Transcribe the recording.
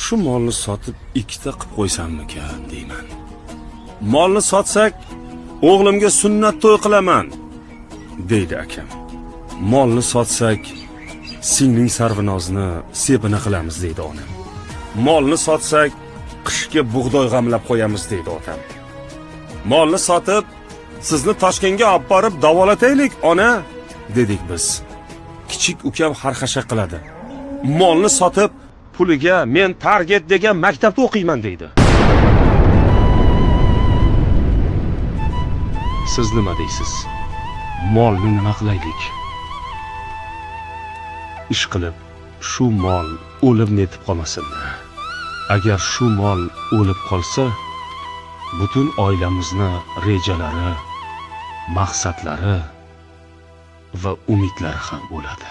shu molni sotib ikkita qilib qo'ysammikan deyman. Molni sotsak, o'g'limga sunnat to'y qilaman, deydi akam. Molni sotsak, singling Sarvinozni sepini qilamiz, deydi onam. Molni sotsak, qishga bug'doy g'amlab qo'yamiz, deydi otam. Molni sotib, sizni Toshkentga olib borib davolataylik, ona, dedik biz. Kichik ukam xarxasha qiladi. Molni sotib, puliga men Target degan maktabda o'qiyman, deydi. Siz nima deysiz? Molni nima qilaylik? Ish qilib, shu mol o'lib netib qolmasin. Agar shu mol o'lib qolsa, butun oilamizni rejalari, maqsadlari va umidlari ham o'ladi.